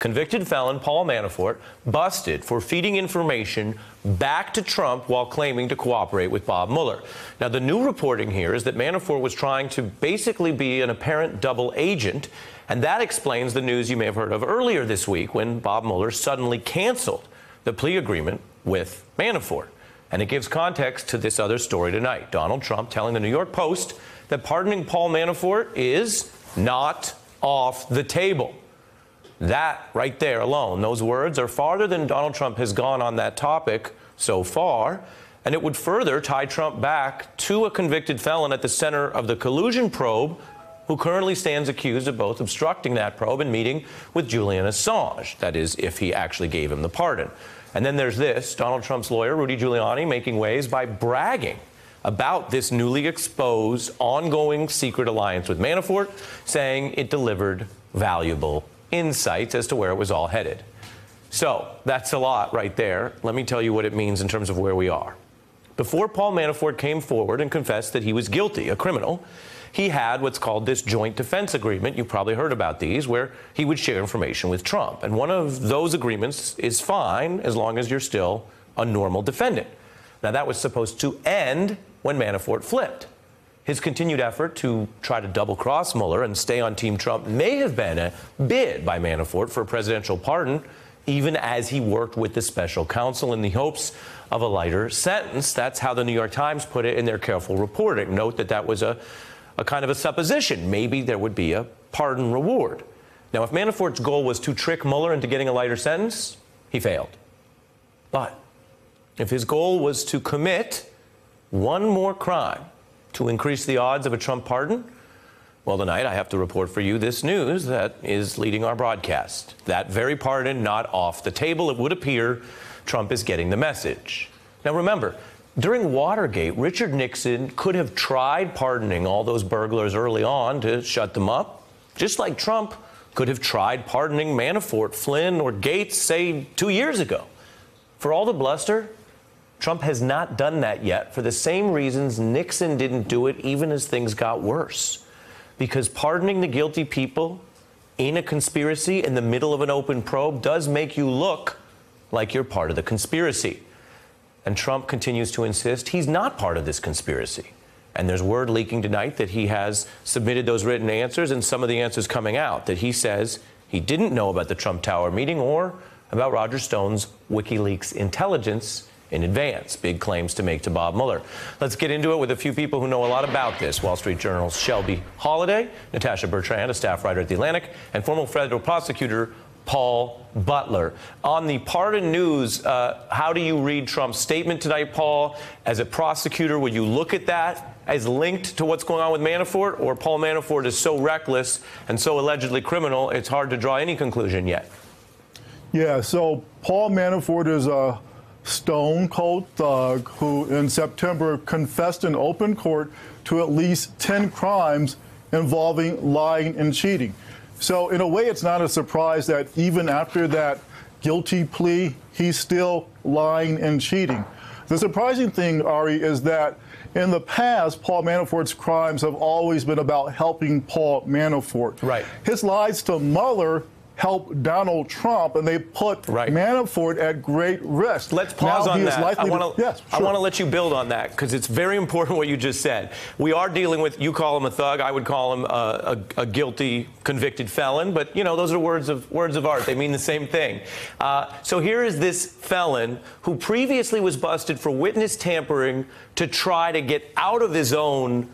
convicted felon Paul Manafort busted for feeding information back to Trump while claiming to cooperate with Bob Mueller. Now, the new reporting here is that Manafort was trying to basically be an apparent double agent, and that explains the news you may have heard of earlier this week when Bob Mueller suddenly canceled the plea agreement with Manafort. And it gives context to this other story tonight. Donald Trump telling the New York Post that pardoning Paul Manafort is not off the table. That right there alone, those words are farther than Donald Trump has gone on that topic so far, and it would further tie Trump back to a convicted felon at the center of the collusion probe who currently stands accused of both obstructing that probe and meeting with Julian Assange. That is, if he actually gave him the pardon. And then there's this, Donald Trump's lawyer, Rudy Giuliani, making waves by bragging about this newly exposed, ongoing secret alliance with Manafort, saying it delivered valuable insights as to where it was all headed. So that's a lot right there. Let me tell you what it means in terms of where we are. Before Paul Manafort came forward and confessed that he was guilty, a criminal, he had what's called this joint defense agreement. You probably heard about these, where he would share information with Trump. And one of those agreements is fine as long as you're still a normal defendant. Now, that was supposed to end when Manafort flipped. His continued effort to try to double-cross Mueller and stay on Team Trump may have been a bid by Manafort for a presidential pardon, even as he worked with the special counsel in the hopes of a lighter sentence. That's how the New York Times put it in their careful reporting. Note that that was a kind of a supposition. Maybe there would be a pardon reward. Now, if Manafort's goal was to trick Mueller into getting a lighter sentence, he failed. But if his goal was to commit one more crime to increase the odds of a Trump pardon, well, tonight I have to report for you this news that is leading our broadcast. That very pardon not off the table. It would appear Trump is getting the message. Now, remember, during Watergate, Richard Nixon could have tried pardoning all those burglars early on to shut them up, just like Trump could have tried pardoning Manafort, Flynn, or Gates, say, 2 years ago. For all the bluster, Trump has not done that yet for the same reasons Nixon didn't do it even as things got worse. Because pardoning the guilty people in a conspiracy in the middle of an open probe does make you look like you're part of the conspiracy. And Trump continues to insist he's not part of this conspiracy. And there's word leaking tonight that he has submitted those written answers, and some of the answers coming out that he says he didn't know about the Trump Tower meeting or about Roger Stone's WikiLeaks intelligence in advance. Big claims to make to Bob Mueller. Let's get into it with a few people who know a lot about this. Wall Street Journal's Shelby Holiday, Natasha Bertrand, a staff writer at The Atlantic, and former federal prosecutor Paul Butler. On the pardon news, how do you read Trump's statement tonight, Paul? As a prosecutor, would you look at that as linked to what's going on with Manafort, or Paul Manafort is so reckless and so allegedly criminal, it's hard to draw any conclusion yet? Yeah, so Paul Manafort is a stone-cold thug who in September confessed in open court to at least 10 crimes involving lying and cheating. So in a way, it's not a surprise that even after that guilty plea, he's still lying and cheating. The surprising thing, Ari, is that in the past, Paul Manafort's crimes have always been about helping Paul Manafort. Right. His lies to Mueller helped Donald Trump, and they put Manafort at great risk. Let's pause on that. I want to let you build on that because it's very important what you just said. We are dealing with, you call him a thug, I would call him a guilty, convicted felon, but, you know, those are words of art. They mean the same thing. So here is this felon who previously was busted for witness tampering to try to get out of his own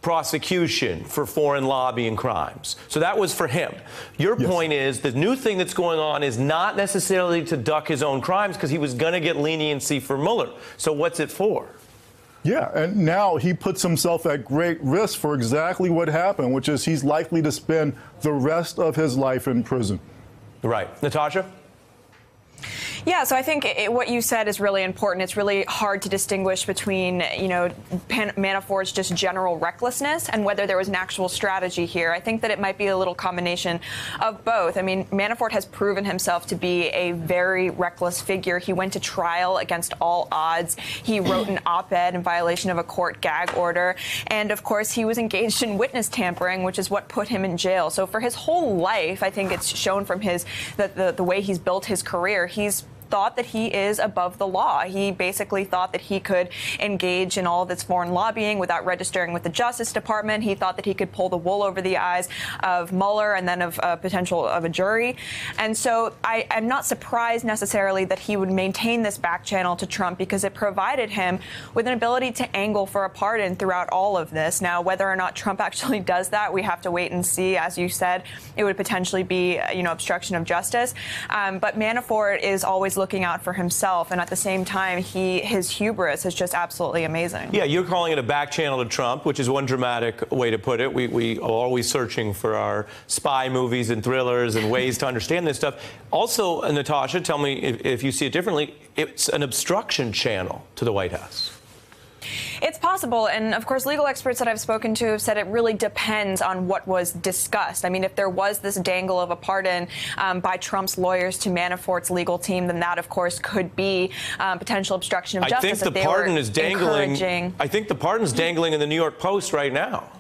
prosecution for foreign lobbying crimes. So that was for him. Your point is the new thing that's going on is not necessarily to duck his own crimes because he was going to get leniency for Mueller. So what's it for? Yeah, and now he puts himself at great risk for exactly what happened, which is he's likely to spend the rest of his life in prison. Right. Natasha? Yeah, so I think what you said is really important. It's really hard to distinguish between, Manafort's just general recklessness and whether there was an actual strategy here. I think that it might be a little combination of both. I mean, Manafort has proven himself to be a very reckless figure. He went to trial against all odds. He wrote an op-ed in violation of a court gag order. And, of course, he was engaged in witness tampering, which is what put him in jail. So for his whole life, I think it's shown from the way he's built his career, he's thought that he is above the law. He basically thought that he could engage in all of this foreign lobbying without registering with the Justice Department. He thought that he could pull the wool over the eyes of Mueller and then of potential of a jury. And so I'm not surprised necessarily that he would maintain this back channel to Trump because it provided him with an ability to angle for a pardon throughout all of this. Now, whether or not Trump actually does that, we have to wait and see. As you said, it would potentially be, obstruction of justice. But Manafort is always looking out for himself, and at the same time, his hubris is just absolutely amazing. Yeah, you're calling it a back channel to Trump, which is one dramatic way to put it. We are always searching for our spy movies and thrillers and ways to understand this stuff. Also, Natasha, tell me if you see it differently, it's an obstruction channel to the White House. It's possible. And of course, legal experts that I've spoken to have said it really depends on what was discussed. I mean, if there was this dangle of a pardon by Trump's lawyers to Manafort's legal team, then that, of course, could be potential obstruction of justice. I think the pardon is dangling. I think the pardon's dangling in the New York Post right now.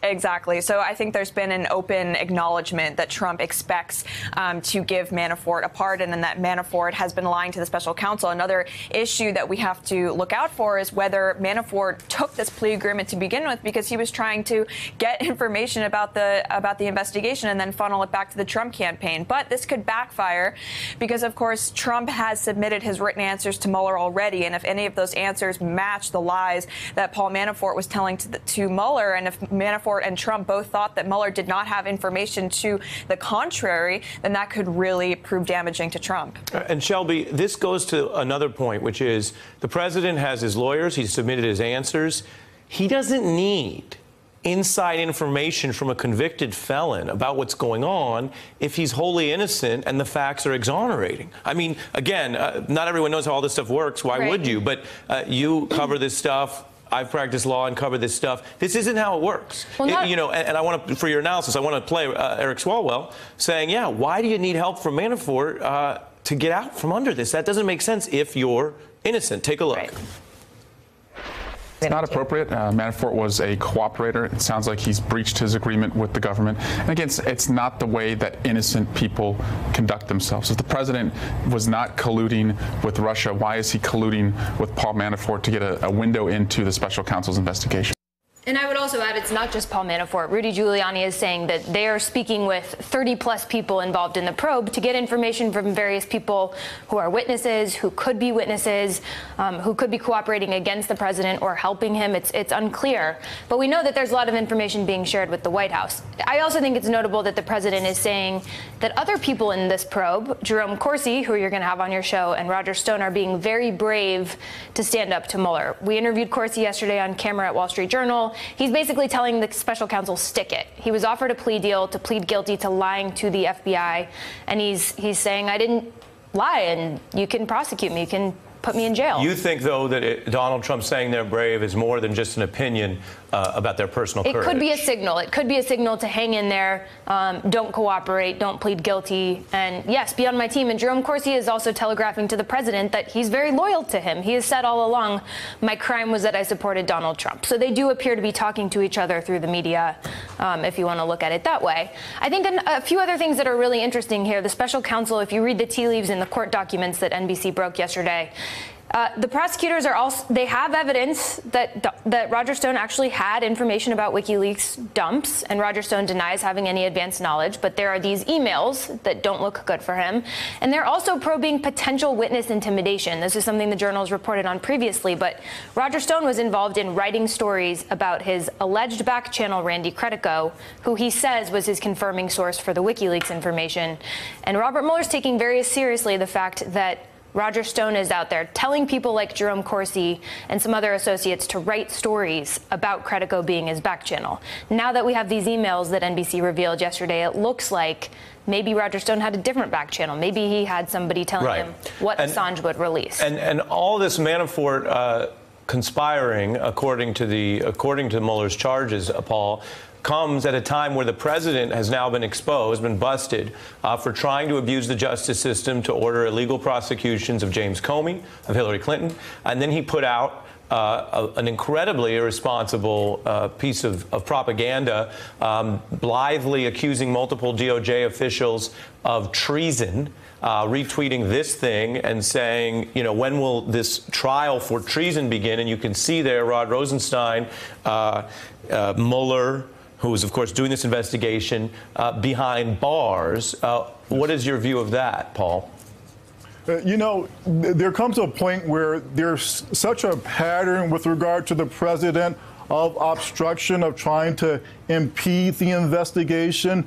Exactly. So I think there's been an open acknowledgement that Trump expects to give Manafort a pardon and that Manafort has been lying to the special counsel. Another issue that we have to look out for is whether Manafort took this plea agreement to begin with because he was trying to get information about the investigation and then funnel it back to the Trump campaign. But this could backfire because, of course, Trump has submitted his written answers to Mueller already. And if any of those answers match the lies that Paul Manafort was telling to Mueller, and if Manafort and Trump both thought that Mueller did not have information to the contrary, then that could really prove damaging to Trump. And Shelby, this goes to another point, which is the president has his lawyers. He's submitted his answers. He doesn't need inside information from a convicted felon about what's going on if he's wholly innocent and the facts are exonerating. I mean, again, not everyone knows how all this stuff works. Why would you? But you cover this stuff. I've practiced law and covered this stuff. This isn't how it works. Well, and I want to, for your analysis, I want to play Eric Swalwell saying, yeah, why do you need help from Manafort to get out from under this? That doesn't make sense if you're innocent. Take a look. Right. It's not appropriate. Manafort was a cooperator. It sounds like he's breached his agreement with the government. And again, it's not the way that innocent people conduct themselves. If the president was not colluding with Russia, why is he colluding with Paul Manafort to get a window into the special counsel's investigation? And I would also add, it's not just Paul Manafort. Rudy Giuliani is saying that they are speaking with 30-plus people involved in the probe to get information from various people who are witnesses, who could be witnesses, who could be cooperating against the president or helping him. It's unclear. But we know that there's a lot of information being shared with the White House. I also think it's notable that the president is saying that other people in this probe, Jerome Corsi, who you're going to have on your show, and Roger Stone, are being very brave to stand up to Mueller. We interviewed Corsi yesterday on camera at Wall Street Journal. He's basically telling the special counsel, stick it. He was offered a plea deal to plead guilty to lying to the FBI. And he's saying, I didn't lie, and you can prosecute me. You can put me in jail. You think, though, that Donald Trump saying they're brave is more than just an opinion about their personal courage? It could be a signal. It could be a signal to hang in there, don't cooperate, don't plead guilty, and yes, be on my team. And Jerome Corsi is also telegraphing to the president that he's very loyal to him. He has said all along, my crime was that I supported Donald Trump. So they do appear to be talking to each other through the media, if you want to look at it that way. I think a few other things that are really interesting here. The special counsel, if you read the tea leaves in the court documents that NBC broke yesterday, the prosecutors are also, they have evidence that Roger Stone actually had information about WikiLeaks dumps, and Roger Stone denies having any advanced knowledge, but there are these emails that don't look good for him. And they're also probing potential witness intimidation. This is something the Journal's reported on previously, but Roger Stone was involved in writing stories about his alleged back channel, Randy Credico, who he says was his confirming source for the WikiLeaks information. And Robert Mueller's taking very seriously the fact that Roger Stone is out there telling people like Jerome Corsi and some other associates to write stories about Credico being his back channel. Now that we have these emails that NBC revealed yesterday, it looks like maybe Roger Stone had a different back channel. Maybe he had somebody telling him what Assange would release. And all this Manafort conspiring, according to Mueller's charges, Paul, comes at a time where the president has now been exposed, been busted for trying to abuse the justice system to order illegal prosecutions of James Comey, of Hillary Clinton, and then he put out an incredibly irresponsible piece of propaganda, blithely accusing multiple DOJ officials of treason, retweeting this thing and saying, you know, when will this trial for treason begin? And you can see there Rod Rosenstein, Mueller, who is, of course, doing this investigation behind bars. What is your view of that, Paul? You know, there comes a point where there's such a pattern with regard to the president of obstruction, of trying to impede the investigation.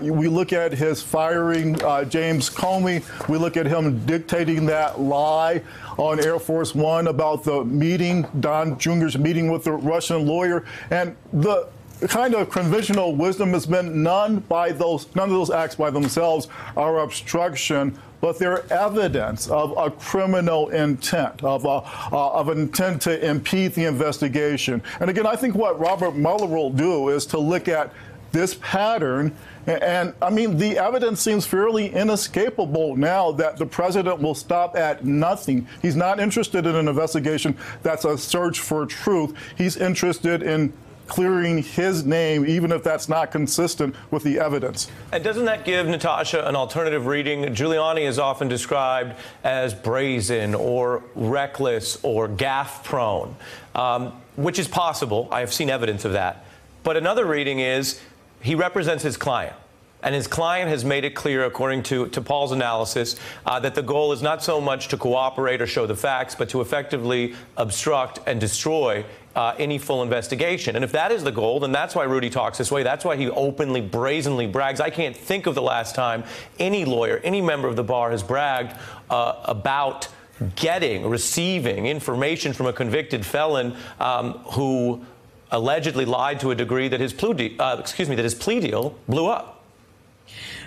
We look at his firing James Comey. We look at him dictating that lie on Air Force One about the meeting, Don Jr.'s meeting with the Russian lawyer. And the kind of conventional wisdom has been none of those acts by themselves are obstruction, but they're evidence of a criminal intent, of an intent to impede the investigation. And again, I think what Robert Mueller will do is to look at this pattern. And I mean, the evidence seems fairly inescapable now that the president will stop at nothing. He's not interested in an investigation that's a search for truth. He's interested in clearing his name, even if that's not consistent with the evidence. And doesn't that give Natasha an alternative reading? Giuliani is often described as brazen or reckless or gaffe-prone, which is possible. I have seen evidence of that. But another reading is he represents his client. And his client has made it clear, according to Paul's analysis, that the goal is not so much to cooperate or show the facts, but to effectively obstruct and destroy any full investigation. And if that is the goal, then that's why Rudy talks this way. That's why he openly, brazenly brags. I can't think of the last time any lawyer, any member of the bar has bragged about receiving information from a convicted felon who allegedly lied to a degree that his plea deal blew up.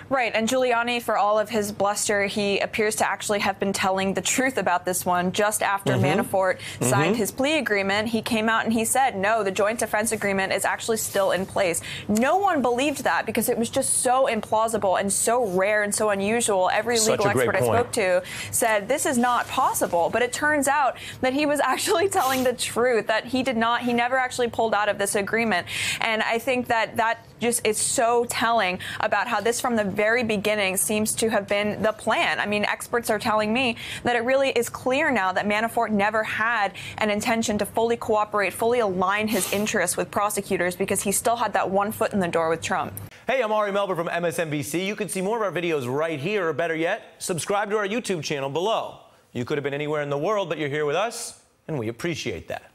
Right. And Giuliani, for all of his bluster, he appears to actually have been telling the truth about this one. Just after Manafort signed his plea agreement, he came out and he said, no, the joint defense agreement is actually still in place. No one believed that because it was just so implausible and so rare and so unusual. Every legal expert I spoke to said this is not possible. But it turns out that he was actually telling the truth, that he never actually pulled out of this agreement. And I think that just is so telling about how this from the very beginning seems to have been the plan. I mean, experts are telling me that it really is clear now that Manafort never had an intention to fully cooperate, fully align his interests with prosecutors because he still had that one foot in the door with Trump. Hey, I'm Ari Melber from MSNBC. You can see more of our videos right here, or better yet, subscribe to our YouTube channel below. You could have been anywhere in the world, but you're here with us, and we appreciate that.